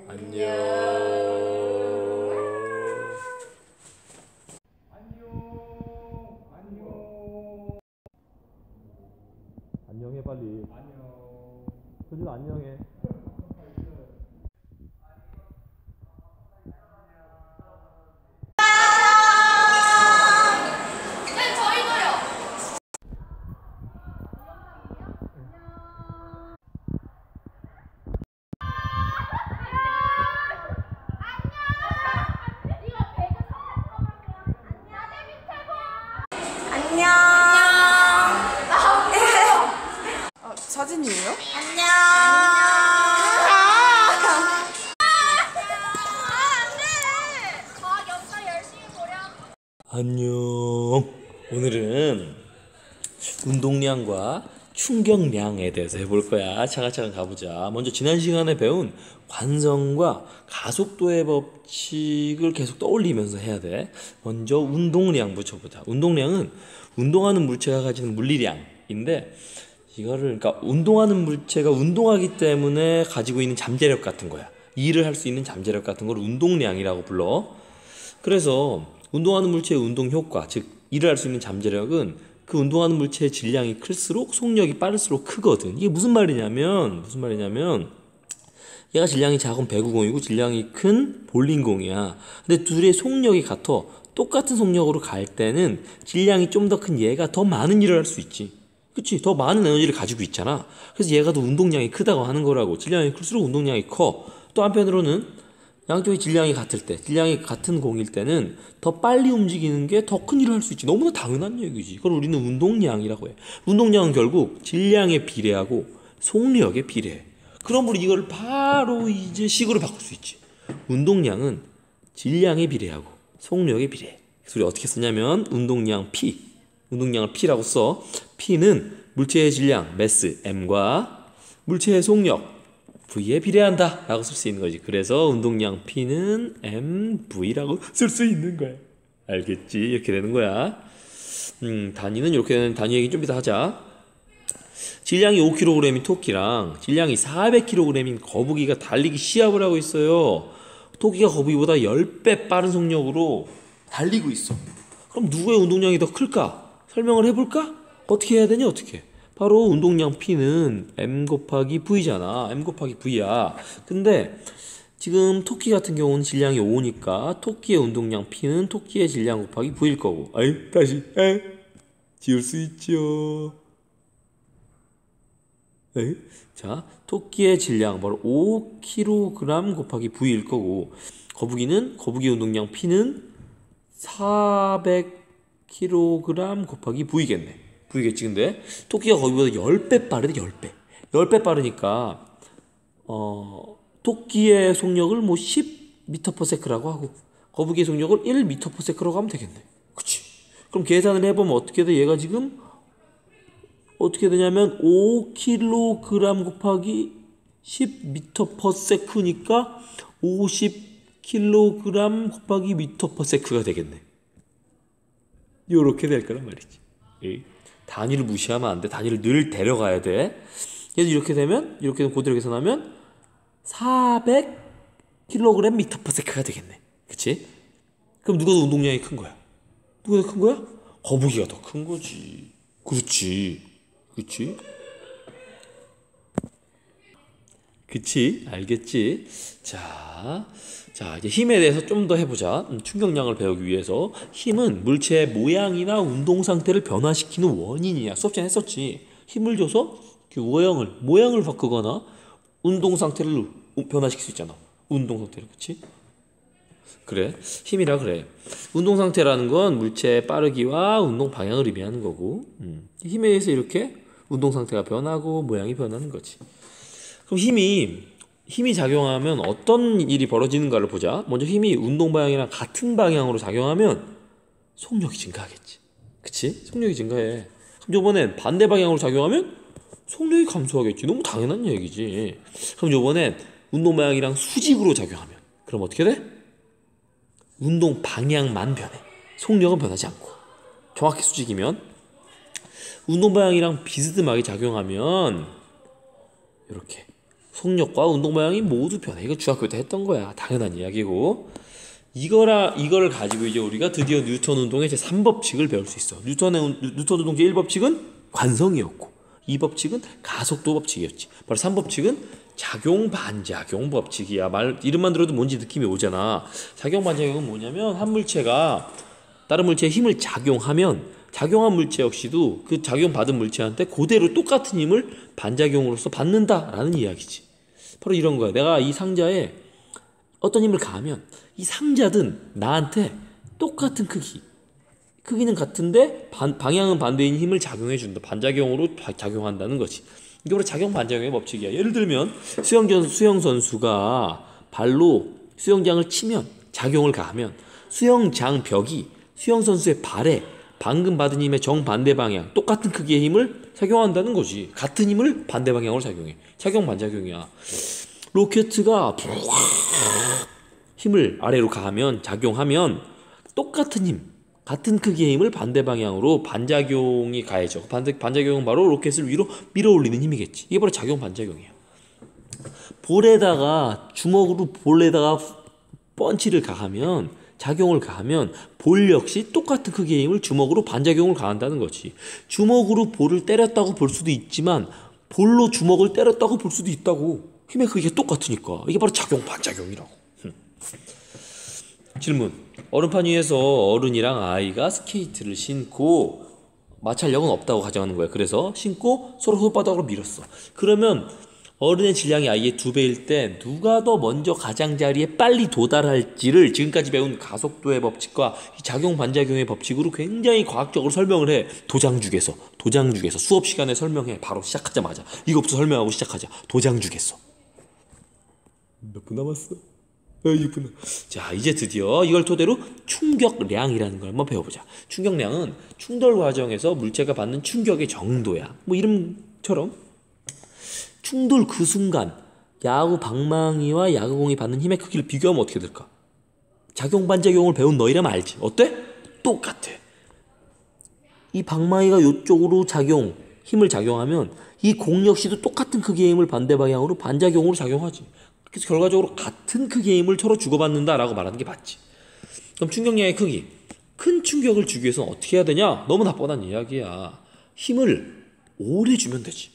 안녕. 안녕해 빨리. 안녕. 서준 안녕해. 안녕. 사진이에요? 안녕. 안녕. 오늘은 운동량과 충격량에 대해서 해볼 거야. 차근차근 가보자. 먼저 지난 시간에 배운 관성과 가속도의 법칙을 계속 떠올리면서 해야 돼. 먼저 운동량 붙여보자. 운동량은 운동하는 물체가 가지는 물리량인데, 이거를 그러니까 운동하는 물체가 운동하기 때문에 가지고 있는 잠재력 같은 거야. 일을 할 수 있는 잠재력 같은 걸 운동량이라고 불러. 그래서 운동하는 물체의 운동 효과, 즉 일을 할 수 있는 잠재력은 그 운동하는 물체의 질량이 클수록 속력이 빠를수록 크거든. 이게 무슨 말이냐면 얘가 질량이 작은 배구공이고 질량이 큰 볼링공이야. 근데 둘의 속력이 같아. 똑같은 속력으로 갈 때는 질량이 좀 더 큰 얘가 더 많은 일을 할 수 있지. 그치? 더 많은 에너지를 가지고 있잖아. 그래서 얘가 더 운동량이 크다고 하는 거라고. 질량이 클수록 운동량이 커. 또 한편으로는 양쪽의 질량이 같을 때, 질량이 같은 공일 때는 더 빨리 움직이는 게 더 큰 일을 할 수 있지. 너무나 당연한 얘기지. 그걸 우리는 운동량이라고 해. 운동량은 결국 질량에 비례하고 속력에 비례해. 그럼 우리 이걸 바로 이제 식으로 바꿀 수 있지. 운동량은 질량에 비례하고 속력에 비례해. 그래서 우리 어떻게 쓰냐면 운동량 P, 운동량을 P라고 써. P는 물체의 질량, 매스, M과 물체의 속력, V에 비례한다 라고 쓸 수 있는 거지. 그래서 운동량 P는 MV라고 쓸 수 있는 거야. 알겠지? 이렇게 되는 거야. 단위는 이렇게 되는 단위 얘기 좀 이따 하자. 질량이 5kg인 토끼랑 질량이 400kg인 거북이가 달리기 시합을 하고 있어요. 토끼가 거북이보다 10배 빠른 속력으로 달리고 있어. 그럼 누구의 운동량이 더 클까? 설명을 해볼까? 어떻게 해야 되냐? 어떻게? 바로 운동량 P는 M 곱하기 V잖아. M 곱하기 V야. 근데 지금 토끼 같은 경우는 질량이 5니까 토끼의 운동량 P는 토끼의 질량 곱하기 V일 거고. 아이, 다시 지울 수 있죠. 에이? 자, 토끼의 질량 바로 5kg 곱하기 V일 거고, 거북이 운동량 P는 400kg 곱하기 V겠네. V겠지. 근데 토끼가 거기보다 10배 빠르대. 10배 빠르니까 토끼의 속력을 뭐 10m/s라고 하고 거북이의 속력을 1m/s라고 하면 되겠네. 그치? 그럼 계산을 해보면 어떻게 돼? 얘가 지금 어떻게 되냐면 5kg 곱하기 10m/s니까 50kg 곱하기 m/s가 되겠네. 요렇게 될 거란 말이지. 단위를 무시하면 안 돼. 단위를 늘 데려가야 돼. 그래서 이렇게 되면 그대로 계산하면 400kg m/s가 되겠네. 그치? 그럼 누가 더 운동량이 큰 거야? 누가 더 큰 거야? 거북이가 더 큰 거지. 그렇지. 그치? 알겠지? 자, 이제 힘에 대해서 좀 더 해보자. 충격량을 배우기 위해서. 힘은 물체의 모양이나 운동 상태를 변화시키는 원인이야. 수업 전에 했었지. 힘을 줘서 모양을 바꾸거나 운동 상태를 변화시킬 수 있잖아. 운동 상태를. 그치? 그래. 힘이라 그래. 운동 상태라는 건 물체의 빠르기와 운동 방향을 의미하는 거고, 힘에 의해서 이렇게 운동 상태가 변하고 모양이 변하는 거지. 그럼 힘이 작용하면 어떤 일이 벌어지는가를 보자. 먼저 힘이 운동 방향이랑 같은 방향으로 작용하면 속력이 증가하겠지. 그치? 속력이 증가해. 그럼 요번엔 반대 방향으로 작용하면 속력이 감소하겠지. 너무 당연한 얘기지. 그럼 요번엔 운동 방향이랑 수직으로 작용하면 그럼 어떻게 돼? 운동 방향만 변해. 속력은 변하지 않고. 정확히 수직이면. 운동 방향이랑 비스듬하게 작용하면 이렇게 속력과 운동 방향이 모두 변해. 이거 중학교 때 했던 거야. 당연한 이야기고. 이거를 가지고 이제 우리가 드디어 뉴턴 운동의 제 3법칙을 배울 수 있어. 뉴턴 운동 제 1법칙은 관성이었고, 2법칙은 가속도 법칙이었지. 바로 3법칙은 작용 반작용 법칙이야. 이름만 들어도 뭔지 느낌이 오잖아. 작용 반작용은 뭐냐면 한 물체가 다른 물체에 힘을 작용하면 작용한 물체 역시도 그 작용받은 물체한테 그대로 똑같은 힘을 반작용으로서 받는다라는 이야기지. 바로 이런 거야. 내가 이 상자에 어떤 힘을 가하면 이 상자든 나한테 똑같은 크기는 같은데 방향은 반대인 힘을 작용해 준다. 반작용으로 작용한다는 거지. 이게 바로 작용 반작용의 법칙이야. 예를 들면 수영 선수가 발로 수영장을 치면 작용을 가하면 수영장 벽이 수영 선수의 발에 방금 받은 힘의 정반대 방향, 똑같은 크기의 힘을 작용한다는 거지. 같은 힘을 반대 방향으로 작용해. 작용 반작용이야. 로켓가 힘을 아래로 가하면 작용하면 똑같은 힘, 같은 크기의 힘을 반대 방향으로 반작용이 가해져. 반작용은 바로 로켓을 위로 밀어올리는 힘이겠지. 이게 바로 작용 반작용이야. 주먹으로 볼에다가 펀치를 가하면, 작용을 가하면 볼 역시 똑같은 크기의 힘을 주먹으로 반작용을 가한다는 거지. 주먹으로 볼을 때렸다고 볼 수도 있지만 볼로 주먹을 때렸다고 볼 수도 있다고. 힘의 크기가 똑같으니까. 이게 바로 작용 반작용이라고. 질문. 얼음판 위에서 어른이랑 아이가 스케이트를 신고 마찰력은 없다고 가정하는 거야. 그래서 신고 서로 손바닥으로 밀었어. 그러면 어른의 질량이 아이의 2배일 때 누가 더 먼저 가장자리에 빨리 도달할지를 지금까지 배운 가속도의 법칙과 작용 반작용의 법칙으로 굉장히 과학적으로 설명을 해. 도장죽에서 수업 시간에 설명해. 바로 시작하자마자 이것부터 설명하고 시작하자. 도장죽에서. 몇 분 남았어? 6분. 자, 이제 드디어 이걸 토대로 충격량이라는 걸 한번 배워보자. 충격량은 충돌 과정에서 물체가 받는 충격의 정도야. 뭐 이름처럼 충돌 그 순간 야구 방망이와 야구공이 받는 힘의 크기를 비교하면 어떻게 될까? 작용 반작용을 배운 너희라면 알지. 어때? 똑같아. 이 방망이가 이쪽으로 힘을 작용하면 이 공 역시도 똑같은 크기의 힘을 반대 방향으로 반작용으로 작용하지. 그래서 결과적으로 같은 크기의 힘을 서로 주고받는다라고 말하는 게 맞지. 그럼 충격량의 크기. 큰 충격을 주기 위해서는 어떻게 해야 되냐? 너무나 뻔한 이야기야. 힘을 오래 주면 되지.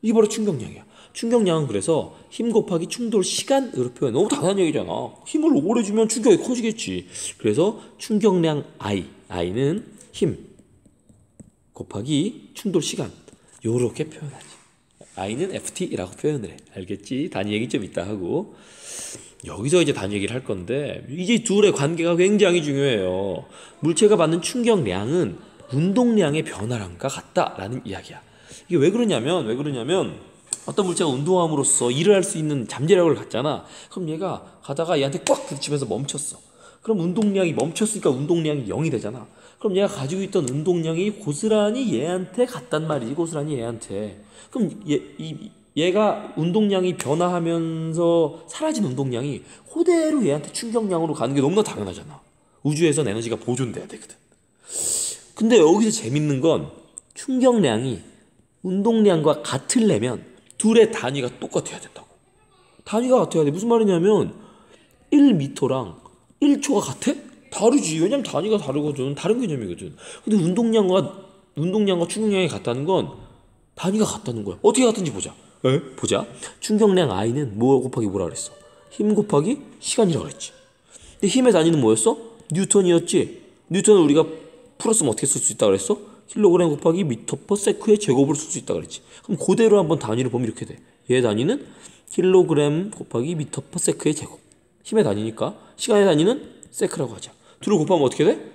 이게 바로 충격량이야. 충격량은 그래서 힘 곱하기 충돌 시간으로 표현해. 너무 당연한 얘기잖아. 힘을 오래 주면 충격이 커지겠지. 그래서 충격량 I는 힘 곱하기 충돌 시간. 요렇게 표현하지. I는 FT라고 표현을 해. 알겠지? 단위 얘기 좀 이따 하고. 여기서 이제 단위 얘기를 할 건데 이제 둘의 관계가 굉장히 중요해요. 물체가 받는 충격량은 운동량의 변화량과 같다라는 이야기야. 이게 왜 그러냐면 어떤 물체가 운동함으로써 일을 할 수 있는 잠재력을 갖잖아. 그럼 얘가 가다가 얘한테 꽉 부딪히면서 멈췄어. 그럼 운동량이 멈췄으니까 운동량이 0이 되잖아. 그럼 얘가 가지고 있던 운동량이 고스란히 얘한테 같단 말이지. 고스란히 얘한테. 그럼 얘가 운동량이 변화하면서 사라진 운동량이 그대로 얘한테 충격량으로 가는 게 너무나 당연하잖아. 우주에선 에너지가 보존돼야 되거든. 근데 여기서 재밌는 건 충격량이 운동량과 같으려면 둘의 단위가 똑같아야 된다고. 단위가 같아야 돼. 무슨 말이냐면 1m랑 1초가 같아? 다르지. 왜냐면 단위가 다르거든. 다른 개념이거든. 근데 운동량과 충격량이 같다는 건 단위가 같다는 거야. 어떻게 같은지 보자. 보자. 충격량 I는 뭐 곱하기 뭐라 그랬어? 힘 곱하기 시간이라고 그랬지. 근데 힘의 단위는 뭐였어? 뉴턴이었지. 뉴턴을 우리가 풀었으면 어떻게 쓸 수 있다 그랬어? 킬로그램 곱하기 미터 퍼 세크의 제곱으로 쓸 수 있다 그랬지. 그럼 그대로 한번 단위를 보면 이렇게 돼. 얘의 단위는 킬로그램 곱하기 미터 퍼 세크의 제곱. 힘의 단위니까 시간의 단위는 세크라고 하자. 둘을 곱하면 어떻게 돼?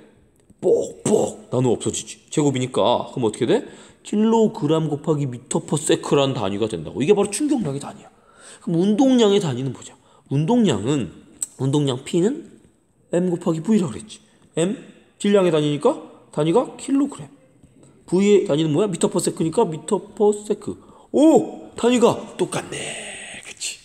뽁뽁 나누어 없어지지. 제곱이니까. 그럼 어떻게 돼? 킬로그램 곱하기 미터 퍼 세크라는 단위가 된다고. 이게 바로 충격량의 단위야. 그럼 운동량의 단위는 보자. 운동량 P는 M 곱하기 V라고 그랬지. M 질량의 단위니까 단위가 킬로그램. V의 단위는 뭐야? 미터 퍼 세크니까 미터 퍼 세크. 오! 단위가 똑같네. 그치?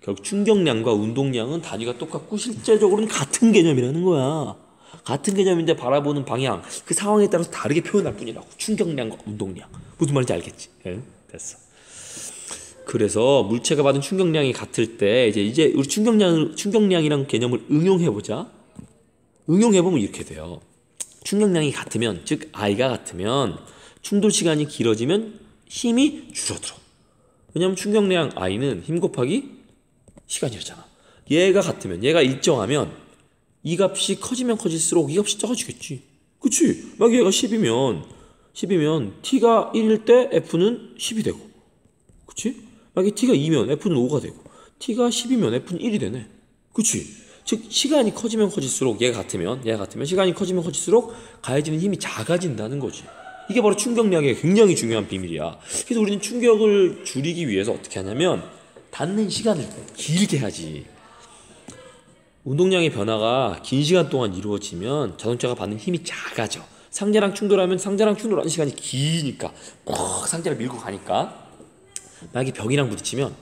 결국 충격량과 운동량은 단위가 똑같고 실제적으로는 같은 개념이라는 거야. 같은 개념인데 바라보는 방향, 그 상황에 따라서 다르게 표현할 뿐이라고. 충격량과 운동량. 무슨 말인지 알겠지? 됐어. 그래서 물체가 받은 충격량이 같을 때 이제 우리 충격량이란 개념을 응용해 보자. 응용해 보면 이렇게 돼요. 충격량이 같으면, 즉 I가 같으면 충돌 시간이 길어지면 힘이 줄어들어. 왜냐면 충격량 I는 힘 곱하기 시간이었잖아. 얘가 같으면, 얘가 일정하면 이 값이 커지면 커질수록 이 값이 작아지겠지. 그치? 막 얘가 10이면 t가 1일 때 f는 10이 되고, 그치? 만약에 t가 2면 f는 5가 되고, t가 10이면 f는 1이 되네. 그치? 즉 시간이 커지면 커질수록 얘가 같으면 시간이 커지면 커질수록 가해지는 힘이 작아진다는 거지. 이게 바로 충격량의 굉장히 중요한 비밀이야. 그래서 우리는 충격을 줄이기 위해서 어떻게 하냐면 닿는 시간을 길게 하지. 운동량의 변화가 긴 시간 동안 이루어지면 자동차가 받는 힘이 작아져. 상대랑 충돌하면 상대랑 충돌하는 시간이 기니까 상대를 밀고 가니까. 만약에 벽이랑 부딪히면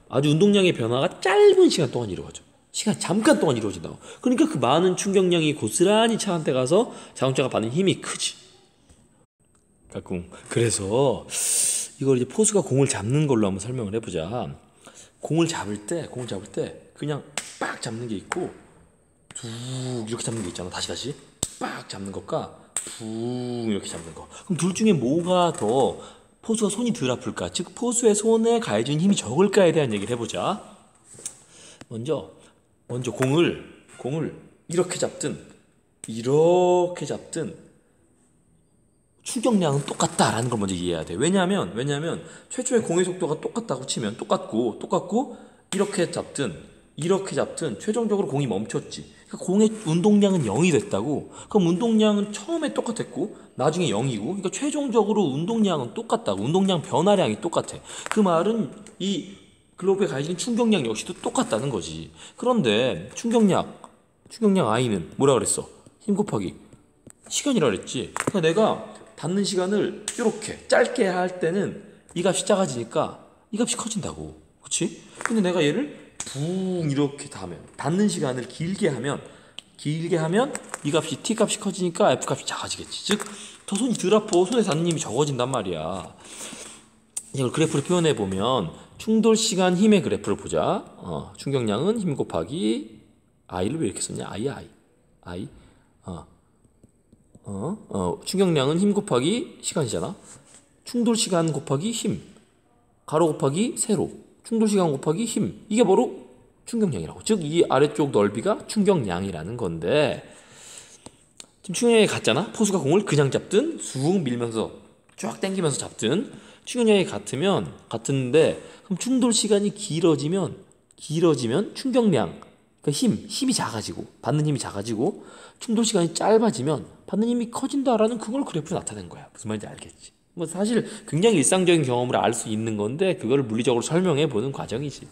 아주 운동량의 변화가 짧은 시간 동안 이루어져. 시간 잠깐 동안 이루어진다고. 그러니까 그 많은 충격량이 고스란히 차한테 가서 자동차가 받는 힘이 크지. 그래서 이걸 이제 포수가 공을 잡는 걸로 한번 설명을 해보자. 공을 잡을 때 그냥 빡 잡는 게 있고 툭 이렇게 잡는 게 있잖아. 다시 빡 잡는 것과 툭 이렇게 잡는 거. 그럼 둘 중에 뭐가 더 포수가 손이 덜 아플까? 즉 포수의 손에 가해지는 힘이 적을까에 대한 얘기를 해보자. 먼저 공을 이렇게 잡든 충격량은 똑같다라는 걸 먼저 이해해야 돼. 왜냐하면 최초의 공의 속도가 똑같다고 치면 똑같고 이렇게 잡든 최종적으로 공이 멈췄지. 그러니까 공의 운동량은 0이 됐다고. 그럼 운동량은 처음에 똑같았고 나중에 0이고, 그러니까 최종적으로 운동량은 똑같다고. 운동량 변화량이 똑같아. 그 말은 이 글로브에 가해지는 충격량 역시도 똑같다는 거지. 그런데 충격량 I는 뭐라 그랬어? 힘 곱하기 시간이라 그랬지. 그러니까 내가 닿는 시간을 이렇게 짧게 할 때는 이 값이 작아지니까 이 값이 커진다고. 그치? 근데 내가 얘를 붕 이렇게 닿는 시간을 길게 하면 이 값이 t 값이 커지니까 f 값이 작아지겠지. 즉 더 손이 덜 아파. 손에 닿는 힘이 적어진단 말이야. 이걸 그래프로 표현해 보면 충돌 시간 힘의 그래프를 보자. 충격량은 힘 곱하기 I를 왜 이렇게 썼냐? I. 충격량은 힘 곱하기 시간이잖아. 충돌 시간 곱하기 힘, 가로 곱하기 세로, 충돌 시간 곱하기 힘. 이게 바로 충격량이라고. 즉 이 아래쪽 넓이가 충격량이라는 건데, 지금 충격량이 같잖아. 포수가 공을 그냥 잡든 쑥 밀면서 쫙 당기면서 잡든 충격량이 같은데, 그럼 충돌 시간이 길어지면 충격량, 그러니까 힘이 작아지고 받는 힘이 작아지고, 충돌 시간이 짧아지면 받는 힘이 커진다라는 그걸 그래프로 나타낸 거야. 무슨 말인지 알겠지? 뭐 사실 굉장히 일상적인 경험으로 알 수 있는 건데 그걸 물리적으로 설명해 보는 과정이지.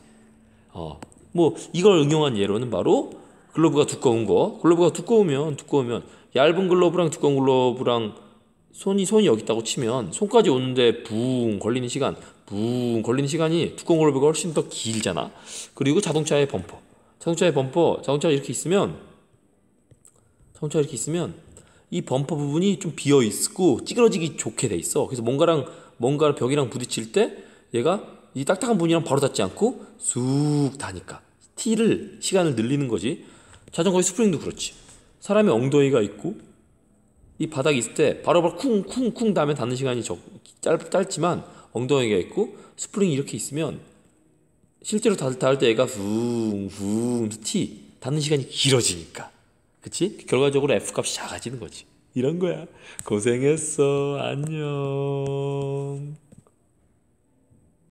뭐 이걸 응용한 예로는 바로 글러브가 두꺼운 거. 글러브가 두꺼우면 얇은 글러브랑 두꺼운 글러브랑 손이 여기 있다고 치면 손까지 오는데 붕 걸리는 시간이 두꺼운 글러브가 훨씬 더 길잖아. 그리고 자동차의 범퍼 이렇게 있으면 이 범퍼 부분이 좀 비어 있고 찌그러지기 좋게 돼 있어. 그래서 뭔가 벽이랑 부딪힐 때 얘가 이 딱딱한 부분이랑 바로 닿지 않고 쑥 다니까 시간을 늘리는 거지. 자전거의 스프링도 그렇지. 사람의 엉덩이가 있고 이 바닥이 있을 때 바로 쿵쿵쿵 닿으면 닿는 시간이 짧지만 엉덩이가 있고 스프링이 이렇게 있으면 실제로 닿을 때 얘가 붕붕 닿는 시간이 길어지니까. 그치? 결과적으로 F값이 작아지는 거지. 이런 거야. 고생했어. 안녕.